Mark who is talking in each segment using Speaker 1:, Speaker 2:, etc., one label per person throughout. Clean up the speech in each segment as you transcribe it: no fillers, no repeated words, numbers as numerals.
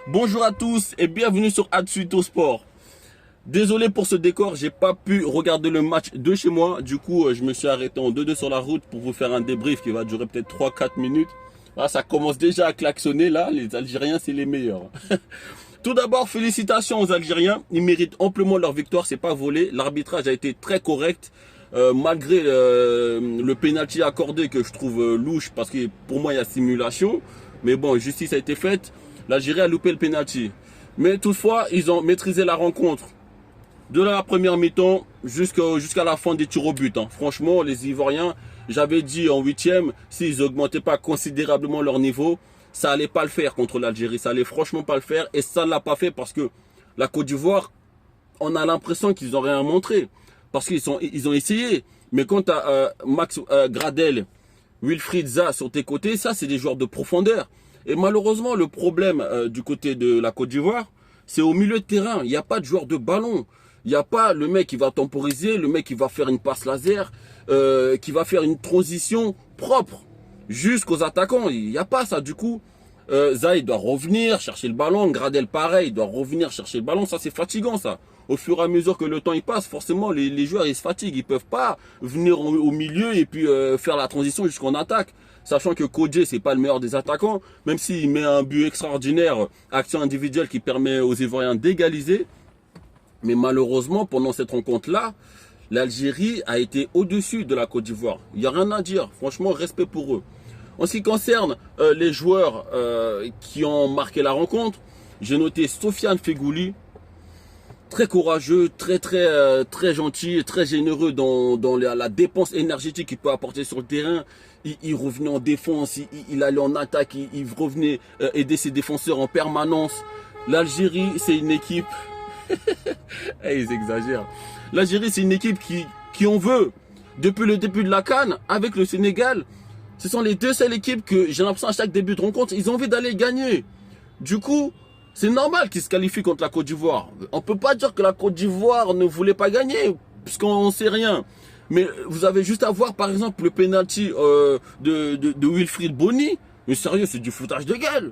Speaker 1: Bonjour à tous et bienvenue sur Adsuito Sport. Désolé pour ce décor, j'ai pas pu regarder le match de chez moi. Du coup, je me suis arrêté en 2-2 sur la route pour vous faire un débrief qui va durer peut-être 3-4 minutes. Ah, ça commence déjà à klaxonner là, les Algériens c'est les meilleurs. Tout d'abord, félicitations aux Algériens, ils méritent amplement leur victoire, c'est pas volé. L'arbitrage a été très correct. Malgré le penalty accordé que je trouve louche parce que pour moi il y a simulation. Mais bon, justice a été faite. L'Algérie a loupé le penalty. Mais toutefois, ils ont maîtrisé la rencontre. De la première mi-temps jusqu'à la fin des tirs au but. Franchement, les Ivoiriens, j'avais dit en huitième, s'ils n'augmentaient pas considérablement leur niveau, ça allait pas le faire contre l'Algérie. Ça allait franchement pas le faire. Et ça ne l'a pas fait parce que la Côte d'Ivoire, on a l'impression qu'ils n'ont rien montré. Parce qu'ils ont essayé. Mais quand tu as Max Gradel, Wilfried Zaha sur tes côtés, ça c'est des joueurs de profondeur. Et malheureusement, le problème du côté de la Côte d'Ivoire, c'est au milieu de terrain. Il n'y a pas de joueur de ballon. Il n'y a pas le mec qui va temporiser, le mec qui va faire une passe laser, qui va faire une transition propre jusqu'aux attaquants. Il n'y a pas ça. Du coup, Zaha, il doit revenir chercher le ballon. Gradel, pareil, il doit revenir chercher le ballon. Ça, c'est fatigant, ça. Au fur et à mesure que le temps il passe, forcément, les joueurs, ils se fatiguent. Ils peuvent pas venir au milieu et puis faire la transition jusqu'en attaque. Sachant que Kodje, c'est pas le meilleur des attaquants. Même s'il met un but extraordinaire, action individuelle qui permet aux Ivoiriens d'égaliser. Mais malheureusement, pendant cette rencontre-là, l'Algérie a été au-dessus de la Côte d'Ivoire. Il n'y a rien à dire. Franchement, respect pour eux. En ce qui concerne les joueurs qui ont marqué la rencontre, j'ai noté Sofiane Feghouli, très courageux, très gentil, très généreux dans la dépense énergétique qu'il peut apporter sur le terrain. Il revenait en défense, il allait en attaque, il revenait aider ses défenseurs en permanence. L'Algérie, c'est une équipe... Ils exagèrent. L'Algérie, c'est une équipe qui en veut. Depuis le début de la CAN, avec le Sénégal, ce sont les deux seules équipes que j'ai l'impression à chaque début de rencontre, ils ont envie d'aller gagner. Du coup, c'est normal qu'ils se qualifient contre la Côte d'Ivoire. On ne peut pas dire que la Côte d'Ivoire ne voulait pas gagner, puisqu'on ne sait rien. Mais vous avez juste à voir, par exemple, le penalty de Wilfried Bony. Mais sérieux, c'est du foutage de gueule.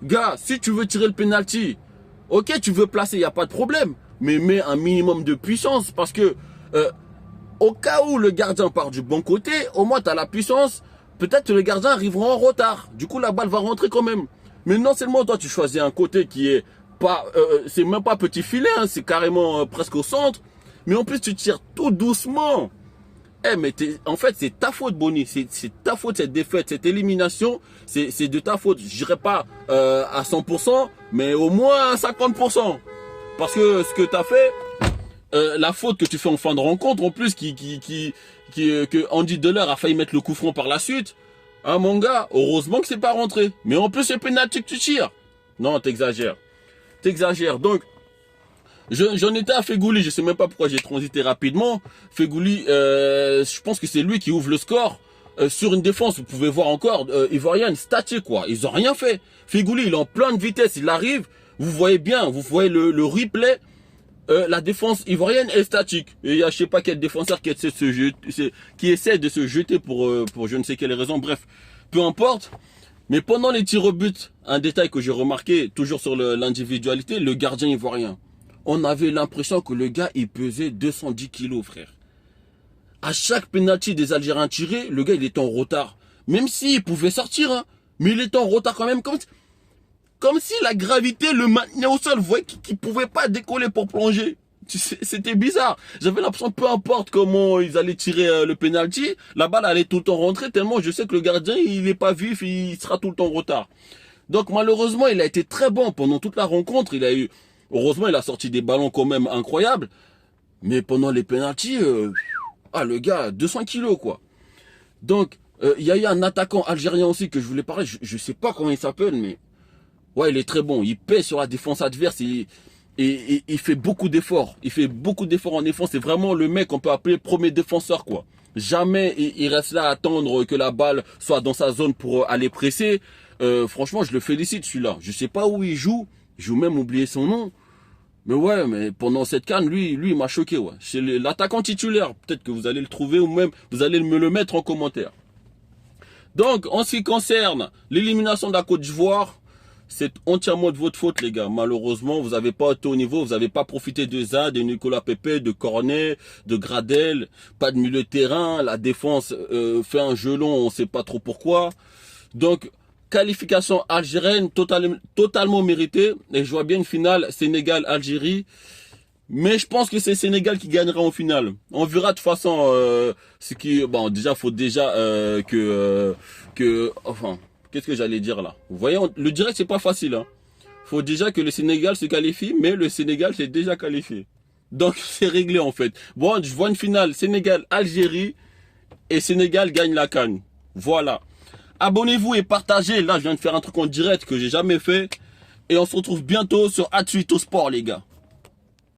Speaker 1: Gars, si tu veux tirer le penalty, ok, tu veux placer, il n'y a pas de problème. Mais mets un minimum de puissance, parce que au cas où le gardien part du bon côté, au moins tu as la puissance. Peut-être que le gardien arrivera en retard. Du coup, la balle va rentrer quand même. Mais non seulement toi, tu choisis un côté qui est pas... c'est même pas petit filet, hein, c'est carrément presque au centre. Mais en plus, tu tires tout doucement. Mais en fait, c'est ta faute, Bony. C'est ta faute, cette défaite, cette élimination. C'est de ta faute. Je dirais pas à 100%, mais au moins à 50%. Parce que ce que tu as fait, la faute que tu fais en fin de rencontre, en plus, que Andy Delors a failli mettre le coup franc par la suite. Hein, mon gars, heureusement que c'est pas rentré. Mais en plus, c'est pénalty que tu tires. Non, t'exagères. T'exagères. Donc, j'en étais à Feghouli. Je sais même pas pourquoi j'ai transité rapidement. Feghouli, je pense que c'est lui qui ouvre le score. Sur une défense, vous pouvez voir encore, ivoirienne, statique, quoi. Ils ont rien fait. Feghouli, il est en pleine vitesse. Il arrive. Vous voyez bien, vous voyez le replay. La défense ivoirienne est statique. Et il y a je sais pas quel défenseur qui essaie de se jeter pour je ne sais quelle raison. Bref, peu importe. Mais pendant les tirs au but, un détail que j'ai remarqué, toujours sur l'individualité, le gardien ivoirien. On avait l'impression que le gars, il pesait 210 kilos, frère. À chaque penalty des Algériens tirés, le gars, il était en retard. Même s'il pouvait sortir, hein, mais il était en retard quand même. Comme si la gravité le maintenait au sol. Vous voyez qu'il pouvait pas décoller pour plonger. C'était bizarre. J'avais l'impression, peu importe comment ils allaient tirer le penalty, la balle allait tout le temps rentrer tellement je sais que le gardien, il est pas vif, il sera tout le temps en retard. Donc malheureusement, il a été très bon pendant toute la rencontre. Heureusement, il a sorti des ballons quand même incroyables. Mais pendant les penaltys, le gars, 200 kilos, quoi. Donc, il y a eu un attaquant algérien aussi que je voulais parler. Je sais pas comment il s'appelle, mais... Ouais, il est très bon. Il pèse sur la défense adverse et il fait beaucoup d'efforts. Il fait beaucoup d'efforts en défense. C'est vraiment le mec qu'on peut appeler premier défenseur, quoi. Jamais il reste là à attendre que la balle soit dans sa zone pour aller presser. Franchement, je le félicite, celui-là. Je sais pas où il joue. J'ai même oublié son nom. Mais ouais, mais pendant cette CAN, lui, il m'a choqué, ouais. C'est l'attaquant titulaire. Peut-être que vous allez le trouver ou même vous allez me le mettre en commentaire. Donc, en ce qui concerne l'élimination de la Côte d'Ivoire, c'est entièrement de votre faute, les gars. Malheureusement, vous n'avez pas été au niveau, vous n'avez pas profité de Za, de Nicolas Pepe, de Cornet, de Gradel, pas de milieu de terrain, la défense fait un jeu long, on ne sait pas trop pourquoi. Donc, qualification algérienne totalement méritée, et je vois bien une finale Sénégal-Algérie. Mais je pense que c'est Sénégal qui gagnera en finale. On verra de toute façon ce qui... Bon, déjà, faut déjà enfin, qu'est-ce que j'allais dire là? Vous voyez, le direct, c'est pas facile. Hein. Faut déjà que le Sénégal se qualifie, mais le Sénégal s'est déjà qualifié. Donc, c'est réglé en fait. Bon, je vois une finale Sénégal-Algérie et Sénégal gagne la CAN. Voilà. Abonnez-vous et partagez. Là, je viens de faire un truc en direct que j'ai jamais fait. Et on se retrouve bientôt sur Atsuito Sport, les gars.